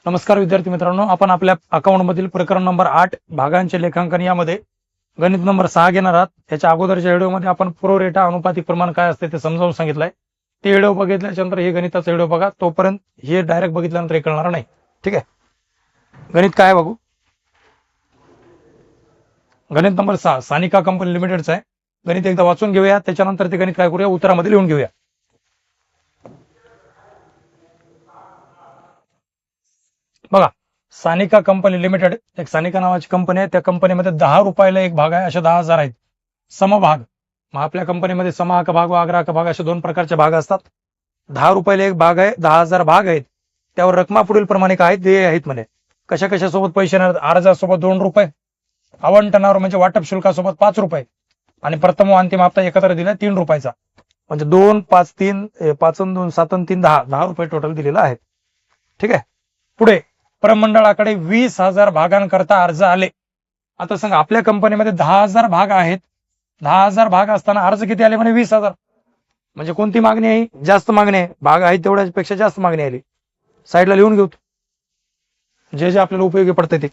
नमस्कार विद्यार्थी मित्रांनो, आपण आपल्या अकाउंट मधील प्रकरण नंबर 8 भागांचे लेखांकन यामध्ये गणित नंबर 6 घेणार आहात. याच्या अगोदरच्या व्हिडिओमध्ये आपण प्रो रेटा अनुपातिक प्रमाण काय असते ते समजावून सांगितलंय. ते व्हिडिओ बघितल्यानंतर हे गणिताचा व्हिडिओ बघा, तोपर्यंत हे डायरेक्ट बघितल्यानंतर हे कळणार नाही. ठीक आहे, गणित काय बघू. गणित नंबर 6 सानिका कंपनी लिमिटेडचा आहे. गणित एकदा वाचून घेऊया, त्याच्यानंतर ते गणित काय करूया उत्तरामध्ये लिहून घेऊया. बघा, सानिका कंपनी लिमिटेड एक सानिका नावाची कंपनी आहे. त्या कंपनीमध्ये 10 रुपयाला एक भाग आहे, अशा 10,000 आहेत. समभाग, मग आपल्या कंपनीमध्ये समहक्क भाग व अग्रहक्क भाग असे दोन प्रकारचे भाग असतात. 10 रुपयाला एक भाग आहे, 10,000 भाग आहेत. त्यावर रकमा पुढील प्रमाणे काय देय आहेत म्हणे. कशा कशासोबत पैसे येणार. अर्जासोबत 2 रुपये, आवंटनावर म्हणजे वाटप शुल्कासोबत 5 रुपये आणि प्रथम व अंतिम हप्ता एकत्र दिला 3 रुपयाचा. म्हणजे 2 5 3 5 2 7 3 10 रुपये टोटल दिलेला आहे. ठीक आहे, पुढे प्रमंडळाकडे 20,000 भागांकरता अर्ज आले. आता सांगा, आपल्या कंपनीमध्ये 10,000 भाग आहेत. 10,000 भाग असताना अर्ज किती आले म्हणे 20,000. म्हणजे कोणती मागणी आहे, जास्त मागणी आहे. भाग आहेत तेवढ्यापेक्षा जास्त मागणी आली. साईडला लिहून घेऊ जे जे आपल्याला उपयोगी पडते ते.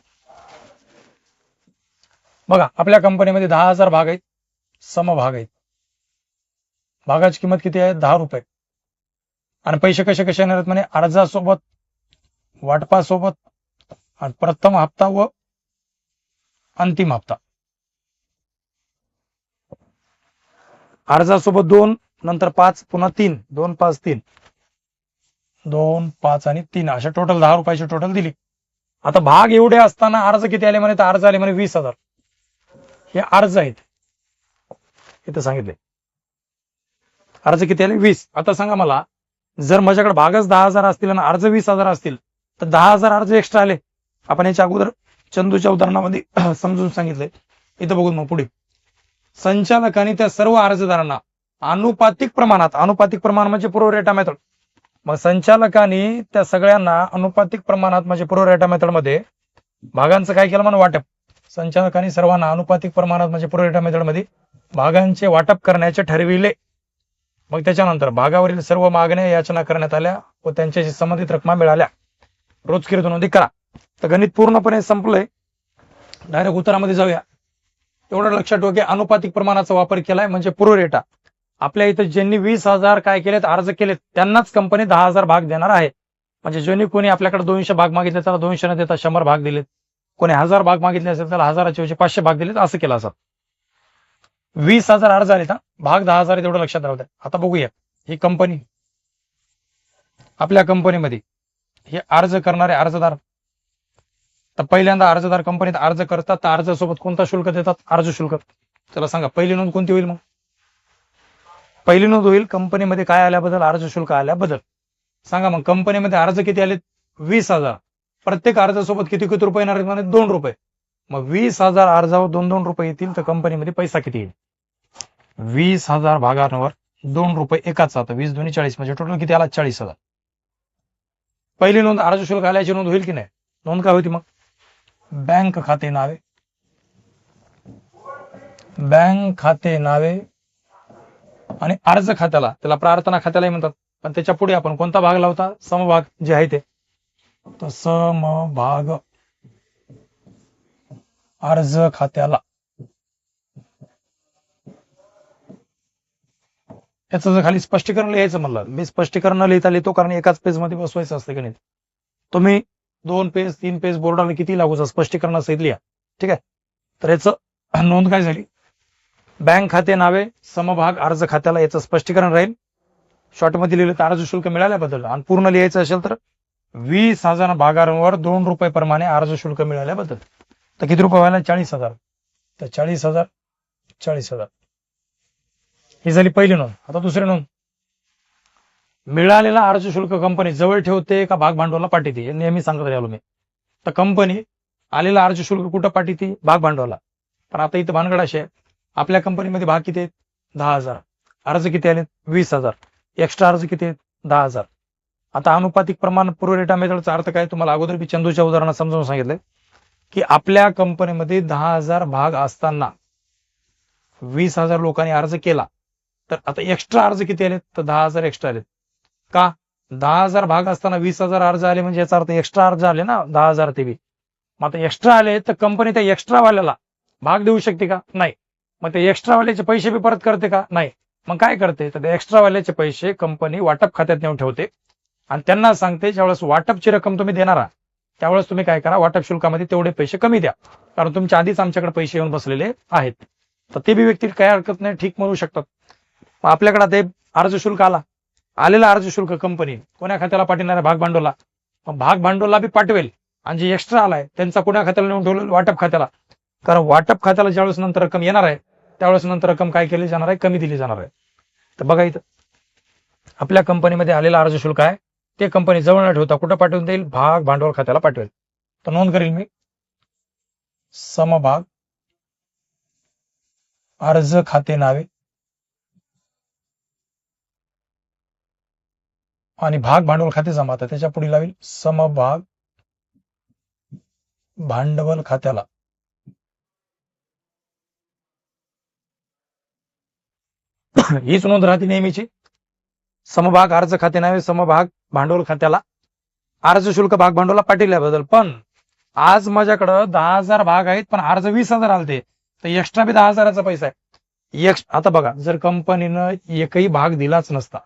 बघा, आपल्या कंपनीमध्ये 10,000 भाग आहेत, समभाग आहेत. भागाची किंमत किती आहे 10 रुपये. आणि पैसे कसे कसे येणार आहेत म्हणे. अर्जासोबत, वाटपासोबत आणि प्रथम हप्ता व अंतिम हप्ता. अर्जासोबत 2, नंतर 5, पुन्हा 3, 2 5 3, 2 5 आणि 3 अशा टोटल 10 रुपयाची टोटल दिली. आता भाग एवढे असताना अर्ज किती आले म्हणे. तर अर्ज आले म्हणे 20,000. हे अर्ज आहेत, इथं सांगितले. अर्ज किती आले 20. आता सांगा मला, जर माझ्याकडे भागच 10,000 असतील आणि अर्ज 20,000 असतील तर 10,000 अर्ज एक्स्ट्रा आले. आपण याच्या अगोदर चंदूच्या उदाहरणामध्ये समजून सांगितलंय. इथं बघू मग पुढे. संचालकांनी त्या सर्व अर्जदारांना अनुपातिक प्रमाणात, अनुपातिक प्रमाण म्हणजे प्रो रेटा मेथड. मग संचालकांनी त्या सगळ्यांना अनुपातिक प्रमाणात म्हणजे प्रो रेटा मेथड मध्ये भागांचं काय केलं म्हणून वाटप. संचालकांनी सर्वांना अनुपातिक प्रमाणात म्हणजे प्रो रेटा मेथड मध्ये भागांचे वाटप करण्याचे ठरविले. मग त्याच्यानंतर भागावरील सर्व मागण्या याचना करण्यात आल्या व त्यांच्याशी संबंधित रकमा मिळाल्या. रोजकिरीत नोंदी करा. तर गणित पूर्णपणे संपलंय. डायरेक्ट उत्तरामध्ये जाऊया. एवढं लक्षात ठेवा की अनुपातिक प्रमाणाचा वापर केलाय म्हणजे प्रो रेटा. आपल्या इथं ज्यांनी 20,000 काय केलेत अर्ज केलेत त्यांनाच कंपनी 10,000 भाग देणार आहे. म्हणजे ज्यांनी कोणी आपल्याकडे 200 भाग मागितले त्याला 200 न देता 100 भाग दिलेत. कोणी 1000 भाग मागितले असेल त्याला 1000च्या ऐवजी 500 भाग दिलेत. असं केलं असं. 20,000 अर्ज आले तर भाग 10,000 आहे, तेवढं लक्षात राहू द्या. आता बघूया ही कंपनी. आपल्या कंपनीमध्ये हे अर्ज करणारे अर्जदार. तर पहिल्यांदा अर्जदार कंपनीत अर्ज करतात तर अर्जासोबत कोणता शुल्क देतात. अर्ज शुल्क. चला सांगा, पहिली नोंद कोणती होईल. मग पहिली नोंद होईल कंपनीमध्ये काय आल्याबद्दल, अर्ज शुल्क आल्याबद्दल. सांगा मग, कंपनीमध्ये अर्ज किती आले 20,000. प्रत्येक अर्जासोबत किती किती रुपये येणार आहेत. 2 रुपये. मग 20,000 अर्जावर 2 रुपये येतील तर कंपनीमध्ये पैसा किती येईल. 20,000 भागांवर 2 रुपये एकाच. आता 20 2 40 म्हणजे टोटल किती आला 40,000. पहिली नोंद अर्ज शुल्क आल्याची नोंद होईल की नाही. नोंद काय होती मग. बँक खाते नावे, बँक खाते नावे आणि अर्ज खात्याला, त्याला प्रार्थना खात्यालाही म्हणतात. पण त्याच्या पुढे आपण कोणता भाग लावता. समभाग जे आहे ते. तर समभाग अर्ज खात्याला. याचं जर खाली स्पष्टीकरण लिहायचं म्हणलं, मी स्पष्टीकरण न लिहिता लिहितो कारण एकाच पेज मध्ये बसवायचं असतं गणित. तुम्ही 2 पेज 3 पेज बोर्डाला किती लागूचा स्पष्टीकरणासहित लिहा. ठीक आहे, तर याचं नोंद काय झाली. बँक खाते नावे, समभाग अर्ज खात्याला याचं स्पष्टीकरण राहील. शॉर्ट मध्ये लिहिलं तर अर्ज शुल्क मिळाल्याबद्दल. आणि पूर्ण लिहायचं असेल तर 20,000 भागांवर 2 रुपये प्रमाणे अर्ज शुल्क मिळाल्याबद्दल. तर किती रुपये व्हायला 40,000. तर 40,000 40,000 ही झाली पहिली नोंद. आता दुसरी नोंद. मिळालेला अर्ज शुल्क कंपनी जवळ ठेवते का भाग भांडवलला पाठवते. हे नेहमी सांगत राहिलो मी. तर कंपनी आलेला अर्ज शुल्क कुठं पाठवते. भाग भांडवलला. पण आता इथं भानगड अशी आहे, आपल्या कंपनीमध्ये भाग किती आहेत 10,000. अर्ज किती आले 20,000. एक्स्ट्रा अर्ज किती आहेत 10,000. आता अनुपातिक प्रमाण प्रो रेटा मेथडचा अर्थ काय तुम्हाला अगोदर मी चंदूच्या उदाहरणात समजावून सांगितलंय की आपल्या कंपनीमध्ये 10,000 भाग असताना 20,000 लोकांनी अर्ज केला. तर आता एक्स्ट्रा अर्ज किती आलेत तर 10,000 एक्स्ट्रा आलेत. का 10,000 भाग असताना 20,000 अर्ज आले म्हणजे याचा अर्थ एक्स्ट्रा अर्ज आले ना 10,000 ते बी. मग आता एक्स्ट्रा आले तर कंपनी त्या एक्स्ट्रा वाल्याला भाग देऊ शकते का? नाही. मग ते एक्स्ट्रा वाल्याचे पैसे बी परत करते का? नाही. मग काय करते तर एक्स्ट्रा वाल्याचे पैसे कंपनी वाटप खात्यात नेऊन ठेवते आणि त्यांना सांगते ज्यावेळेस वाटपची रक्कम तुम्ही देणार आहात त्यावेळेस तुम्ही काय करा, वाटप शुल्कामध्ये तेवढे पैसे कमी द्या, कारण तुमच्या आधीच आमच्याकडे पैसे येऊन बसलेले आहेत. तर ते बी व्यक्ती काय हरकत नाही, ठीक म्हणू शकतात. मग आपल्याकडे ते अर्ज शुल्क आलेला अर्ज शुल्क कंपनी कोण्या खात्याला पाठवणार आहे? भाग भांडवलला. मग भाग भांडवलला बी पाठवेल आणि जे एक्स्ट्रा आलाय त्यांचा कोण्या खात्याला नेऊन ठेवलं? वाटप खात्याला. कारण वाटप खात्याला ज्यावेळेस नंतर रक्कम येणार आहे त्यावेळेस नंतर रक्कम काय केली जाणार आहे? कमी दिली जाणार आहे. तर बघा इथं आपल्या कंपनीमध्ये आलेला अर्ज शुल्क आहे ते कंपनी जवळ न ठेवता कुठं पाठवून देईल? भाग भांडवल खात्याला पाठवेल. तर नोंद करेल मी समभाग अर्ज खाते नावे आणि भाग भांडवल खाते जमा. त्याच्या पुढे लावेल समभाग भांडवल खात्याला. हीच नोंद राहते नेहमीची. समभाग अर्ज खाते नावे समभाग भांडवल खात्याला अर्ज शुल्क भाग भांडवलला पाठवल्याबद्दल. पण आज माझ्याकडं 10,000 भाग आहेत पण अर्ज 20,000 आलते तर एक्स्ट्रा बी 10,000चा पैसा आहे. आता बघा जर कंपनीनं एकही भाग दिलाच नसता,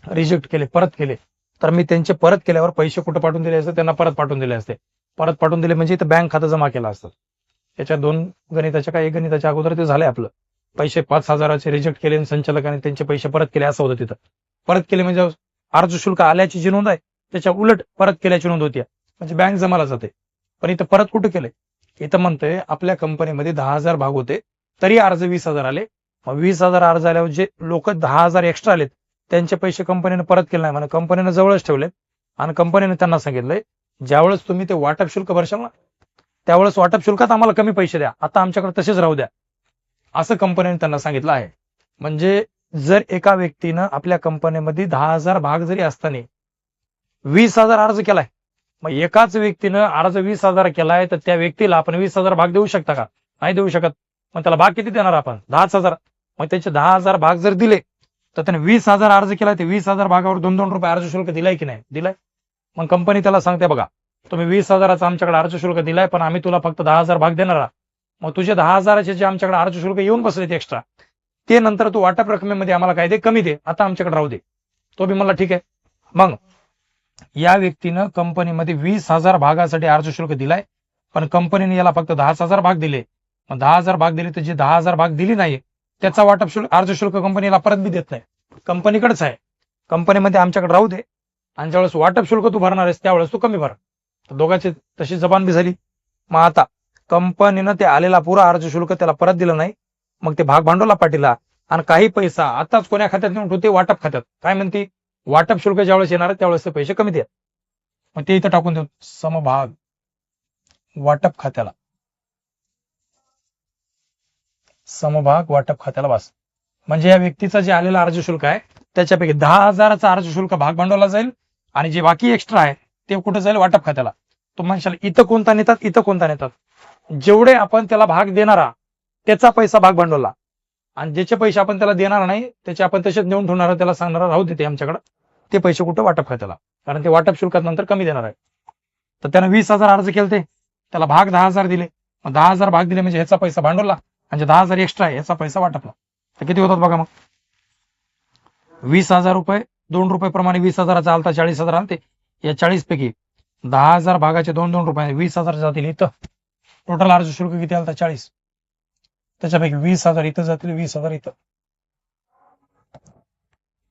रिजेक्ट केले, परत केले, तर मी त्यांचे परत केल्यावर पैसे कुठं पाठवून दिले असते? त्यांना परत पाठवून दिले असते. परत पाठवून दिले म्हणजे इथं बँक खातं जमा केलं असतं. त्याच्या 2 गणिताच्या काय 1 गणिताच्या अगोदर ते झालंय आपलं. पैसे 5,000चे रिजेक्ट केले आणि संचालकाने त्यांचे पैसे परत केले असं होतं तिथं. परत केले म्हणजे अर्ज शुल्क आल्याची जी नोंद आहे त्याच्या उलट परत केल्याची नोंद होती, म्हणजे बँक जमाला जाते. पण इथं परत कुठं केलंय? इथं म्हणतंय आपल्या कंपनीमध्ये 10,000 भाग होते तरी अर्ज 20,000 आले. मग 20,000 अर्ज आल्यावर जे लोक 10,000 एक्स्ट्रा आलेत त्यांचे पैसे कंपनीने परत केले नाही, म्हणून कंपनीने जवळच ठेवले आणि कंपनीने त्यांना सांगितलंय ज्यावेळेस तुम्ही ते वाटप शुल्क भरशाल ना त्यावेळेस वाटप शुल्कात आम्हाला कमी पैसे द्या, आता आमच्याकडे तसेच राहू द्या, असं कंपनीने त्यांना सांगितलं आहे. म्हणजे जर एका व्यक्तीनं आपल्या कंपनीमध्ये 10,000 भाग जरी असताना 20,000 अर्ज केलाय, मग एकाच व्यक्तीनं अर्ज 20,000 केलाय तर त्या व्यक्तीला आपण 20,000 भाग देऊ शकता का? नाही देऊ शकत. मग त्याला भाग किती देणार आपण? 10,000. मग त्याचे 10,000 भाग जर दिले तर त्याने 20,000 अर्ज केलाय ते 20,000 भागावर 2-2 रुपये अर्ज शुल्क दिलाय की नाही? दिलाय. मग कंपनी त्याला सांगते बघा तुम्ही 20,000चा आमच्याकडे अर्ज शुल्क दिलाय पण आम्ही तुला फक्त 10,000 भाग देणार आहोत. मग तुझे 10,000चे जे आमच्याकडे अर्ज शुल्क येऊन बसले ते एक्स्ट्रा ते नंतर तू वाटप रकमेमध्ये आम्हाला काय दे? कमी दे, आता आमच्याकडे राहू दे. तो बी मला ठीक आहे. मग या व्यक्तीनं कंपनीमध्ये 20,000 भागासाठी अर्ज शुल्क दिलाय पण कंपनीने याला फक्त 10,000 भाग दिले. मग 10,000 भाग दिले तर जे 10,000 भाग दिली नाही त्याचा वाटप शुल्क अर्ज शुल्क कंपनीला परत बी देत नाही, कंपनीकडेच आहे. कंपनीमध्ये आमच्याकडे राहू दे आणि ज्यावेळेस वाटप शुल्क तू भरणार आहेस त्यावेळेस तू कमी भर. तर दोघांची तशी जबान बी झाली. मग आता कंपनीनं ते आलेला पुरा अर्ज शुल्क त्याला परत दिलं नाही, मग ते भाग भांडवलला पाठवला आणि काही पैसा आताच कोण्या खात्यात नेऊन ठेवते? वाटप खात्यात. काय म्हणते? वाटप शुल्क ज्यावेळेस येणार आहे त्यावेळेस ते पैसे कमी द्या. मग ते इथं टाकून देऊ समभाग वाटप खात्याला. समभाग वाटप खात्याला बस. म्हणजे या व्यक्तीचा जे आलेला अर्ज शुल्क आहे त्याच्यापैकी 10,000चा अर्ज शुल्क भाग भांडवलला जाईल आणि जे बाकी एक्स्ट्रा आहे ते कुठे जाईल? वाटप खात्याला. तो म्हणशाल इथं कोणता नेतात, इथं कोणता नेतात? जेवढे आपण त्याला भाग देणारा त्याचा पैसा भाग भांडवलला आणि ज्याचे पैसे आपण त्याला देणार नाही त्याचे आपण तसेच नेऊन ठेवणार, त्याला सांगणार राहू देते आमच्याकडे, ते पैसे कुठं? वाटप खात्याला. कारण ते वाटप शुल्कात नंतर कमी देणार आहे. तर त्यानं 20,000 अर्ज केले त्याला भाग 10,000 दिले. मग 10,000 भाग दिले म्हणजे ह्याचा पैसा भांडवलला आणि जे 10,000 एक्स्ट्रा आहे याचा पैसा वाटपला. तर किती होतात बघा मग? 20,000 रुपये 2 रुपये प्रमाणे 20,000चा आलता 40,000 आलते. या 40 पैकी 10,000 भागाचे 2-2 रुपये 20,000 जातील इथं. टोटल अर्ज शुल्क किती आलता? 40. त्याच्यापैकी 20,000 इथं जातील, 20,000 इथं.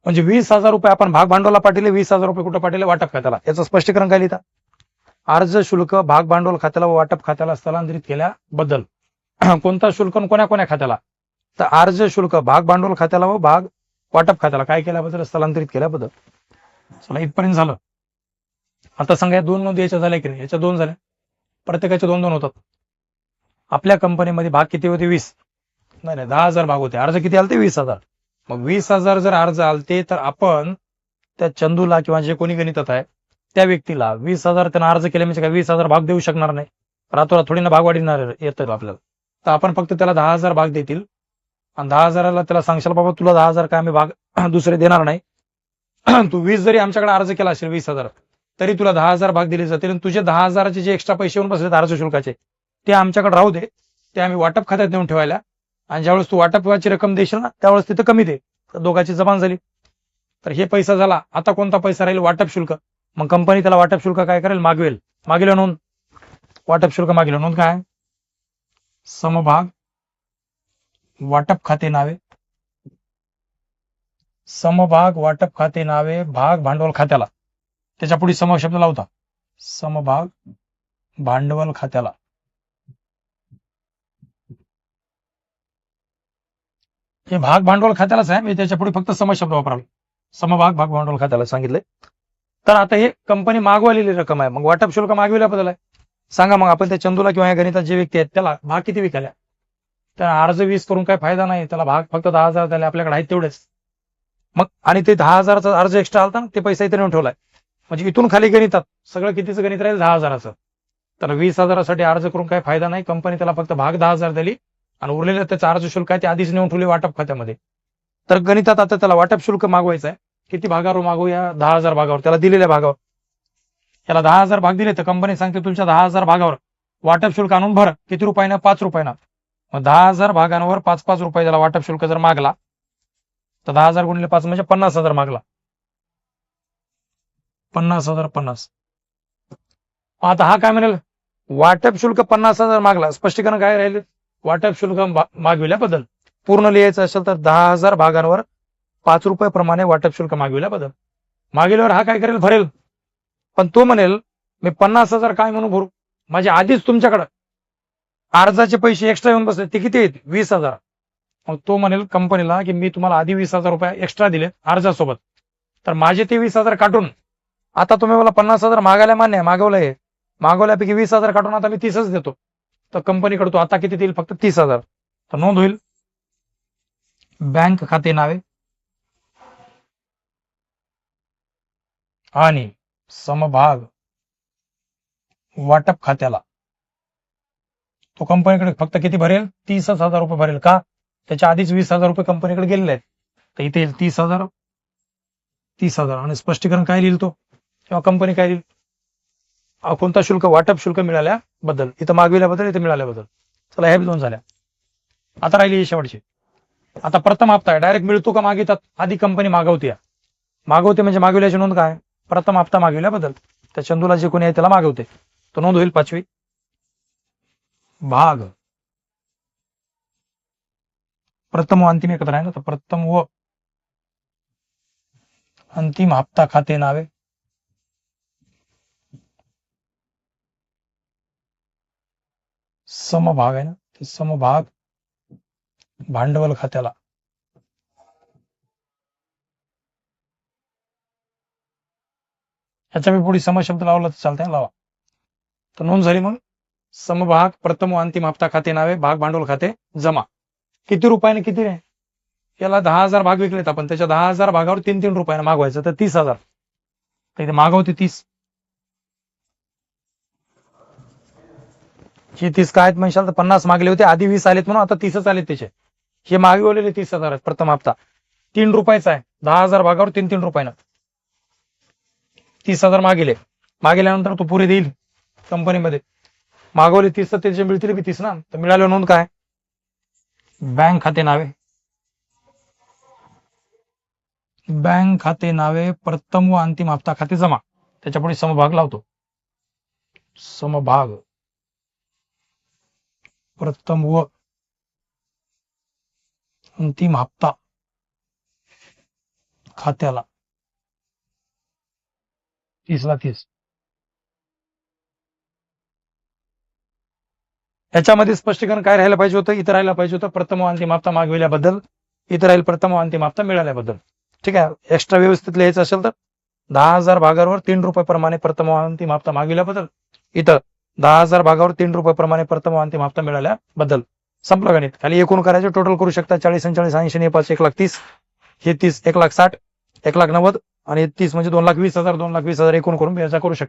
म्हणजे 20,000 रुपये आपण भाग भांडवलला पाठवले, 20,000 रुपये कुठं पाठवले? वाटप खात्याला. याचं स्पष्टीकरण काय लिहिता? अर्ज शुल्क भाग भांडवल खात्याला व वाटप खात्याला स्थलांतरित केल्याबद्दल कोणता शुल्क कोण्या कोण्या खात्याला? तर अर्ज शुल्क भाग भांडवल खात्याला व भाग वाटप खात्याला काय केल्याबद्दल? स्थलांतरित केल्याबद्दल. चला इथपर्यंत झालं. आता सांगा या 2 नोंदी याच्या झाल्या की नाही? याच्या 2 झाल्या, प्रत्येकाचे 2-2 होतात. आपल्या कंपनीमध्ये भाग किती होते? 20. नाही 10,000 भाग होते. अर्ज किती आलते? 20,000. मग 20,000 जर अर्ज आलते तर आपण त्या चंदूला किंवा जे कोणी गणितात आहे त्या व्यक्तीला 20,000 त्यांना अर्ज केले म्हणजे काय 20,000 भाग देऊ शकणार नाही, रातोरात थोडी ना भाग वाढणार येतं आपल्याला. तर आपण फक्त त्याला 10,000 भाग देतील आणि 10,000ला त्याला सांगशाल बाबा तुला 10,000 काय आम्ही भाग दुसरे देणार नाही, तू 20 जरी आमच्याकडे अर्ज केला असेल 20,000, तरी तुला 10,000 भाग दिले जातील आणि तुझे 10,000चे जे एक्स्ट्रा पैसे येऊन बसले अर्ज शुल्काचे ते आमच्याकडे राहू दे, ते आम्ही वाटप खात्यात नेऊन ठेवायला, आणि ज्यावेळेस तू वाटपाची रक्कम देशील ना त्यावेळेस तिथं कमी दे. तर दोघांची जबान झाली. तर हे पैसा झाला. आता कोणता पैसा राहील? वाटप शुल्क. मग कंपनी त्याला वाटप शुल्क काय करेल? मागवेल. मागेल नोंद. वाटप शुल्क मागेल नोंद काय? समभाग वाटप खाते नावे, समभाग वाटप खाते नावे भाग भांडवल खात्याला. त्याच्या पुढे सम शब्द लावता. समभाग भांडवल खात्याला. हे भाग भांडवल खात्यालाच आहे, मी त्याच्या पुढे फक्त सम शब्द वापरावे. समभाग भाग भांडवल खात्याला सांगितले. तर आता हे कंपनी मागवलेली रक्कम आहे, मग वाटप शुल्क मागविल्याबद्दल आहे. सांगा मग आपण त्या चंदूला किंवा या गणितात जे व्यक्ती आहेत त्याला भाग किती विकाल्या? त्या अर्ज 20 करून काही फायदा नाही, त्याला भाग फक्त 10,000 झाले, आपल्याकडे आहेत तेवढेच. मग आणि ते 10,000चा अर्ज एक्स्ट्रा आलता ना, ते पैसा इथे नेऊन ठेवलाय. म्हणजे इथून खाली गणितात सगळं कितीचं गणित राहील? 10,000चं. तर 20,000साठी अर्ज करून काही फायदा नाही. कंपनी त्याला फक्त भाग 10,000 दिली आणि उरलेलं त्याचं अर्ज शुल्क आहे ते आधीच नेऊन ठेवले वाटप खात्यामध्ये. तर गणितात आता त्याला वाटप शुल्क मागवायचं आहे. किती भागावर मागवूया? 10,000 भागावर, त्याला दिलेल्या भागावर. याला 10,000 भाग दिले तर कंपनी सांगते तुमच्या 10,000 भागावर वाटप शुल्क आणून भर. किती रुपयानं? 5 रुपयानं. मग 10,000 भागांवर 5-5 रुपये त्याला वाटप शुल्क जर मागला तर 10,000 गुणिले 5 म्हणजे 50,000 मागला. 50,000 50. आता हा काय म्हणेल? वाटप शुल्क 50,000 मागला. स्पष्टीकरण काय राहील? वाटप शुल्क मागविल्याबद्दल. पूर्ण लिहायचं असेल तर 10,000 भागांवर 5 रुपये प्रमाणे वाटप शुल्क मागविल्याबद्दल. मागेल्यावर हा काय करेल? भरेल. पण तो म्हणेल मी 50,000 काय म्हणून भरू? माझे आधीच तुमच्याकडे अर्जाचे पैसे एक्स्ट्रा येऊन बसले, ते किती आहेत? 20,000. मग तो म्हणेल कंपनीला की मी तुम्हाला आधी 20,000 रुपये एक्स्ट्रा दिले अर्जासोबत, तर माझे ते 20,000 काढून आता तुम्ही मला 50,000 मागायला मान्य आहे, मागवलंय, मागवल्यापैकी 20,000 काढून आता मी 30च देतो. तर कंपनीकडे तो आता किती देईल? फक्त 30,000. तर नोंद होईल. बँक खाते नावे आणि समभाग वाटप खात्याला तो कंपनीकडे फक्त किती भरेल? 30,000 रुपये भरेल. का? त्याच्या आधीच 20,000 रुपये कंपनीकडे गेलेले आहेत. तर इथे येईल 30,000 30,000. आणि स्पष्टीकरण काय लिहिल तो किंवा कंपनी काय लिहिल? कोणता शुल्क? वाटप शुल्क मिळाल्याबद्दल. इथं मागविल्याबद्दल, इथं मिळाल्याबद्दल. चला ह्या 2 झाल्या. आता राहिली शेवटची. आता प्रथम हप्ता आहे. डायरेक्ट मिळतो का मागितात? आधी कंपनी मागवते. मागवते म्हणजे मागविल्याची नोंद काय? प्रथम हप्ता मागविल्याबद्दल. त्या चंदूला जे कोणी आहे त्याला मागवते, तो नोंद होईल 5वी. भाग प्रथम व अंतिम एकत्र आहे ना, तर प्रथम व अंतिम हप्ता खाते नावे समभाग आहे ना, ते समभाग भांडवल खात्याला. ह्याच्या मी पुढे समशब्द लावला तर चालतंय, लावा. तर नोंद झाली. मग समभाग प्रथम व अंतिम हप्ता खाते नावे भाग भांडवल खाते जमा. किती रुपयाने? किती रे? याला 10,000 भाग विकलेत आपण, त्याच्या 10,000 भागावर 3-3 रुपयाने मागवायचं, तर 30,000. तर इथे मागवते 30. हे 30 काय आहेत म्हणशाल तर 50 मागले होते, आधी 20 आलेत म्हणून आता 30च आलेत त्याचे. हे मागवलेले 30,000 आहेत. प्रथम हप्ता 3 रुपयाचा आहे. 10,000 भागावर 3-3 रुपयानं 30,000 मागेले. मागेल्यानंतर तो पुरे देईल कंपनीमध्ये. मागवले 30 तर त्याचे मिळतील बी 30 ना. तर मिळाल्यावर नोंद काय? बँक खाते नावे, बँक खाते नावे प्रथम व अंतिम हप्ता खाते जमा. त्याच्या पुढे समभाग लावतो. समभाग प्रथम व अंतिम हप्ता खात्याला 30ला 30. याच्यामध्ये स्पष्टीकरण काय राहायला पाहिजे होतं? इथं राहायला पाहिजे होतं प्रथम व अंतिम हप्ता मागविल्याबद्दल. इथं राहील प्रथम व अंतिम हप्ता मिळाल्याबद्दल. ठीक आहे. एक्स्ट्रा व्यवस्थित लिहायचं असेल तर 10,000 भागावर 3 रुपये प्रमाणे प्रथम व अंतिम हप्ता मागविल्याबद्दल. इथं 10,000 भागावर 3 रुपये प्रमाणे प्रथम व अंतिम हप्ता मिळाल्याबद्दल. संपलं गणित. खाली एकूण करायचे, टोटल करू शकता. 40 आणि 40 80 5 1,30,000. हे 30 1,60,000 1,90,000 आणि 30 म्हणजे 2,20,000 2,20,000 एकूण करून याचा करू शकता.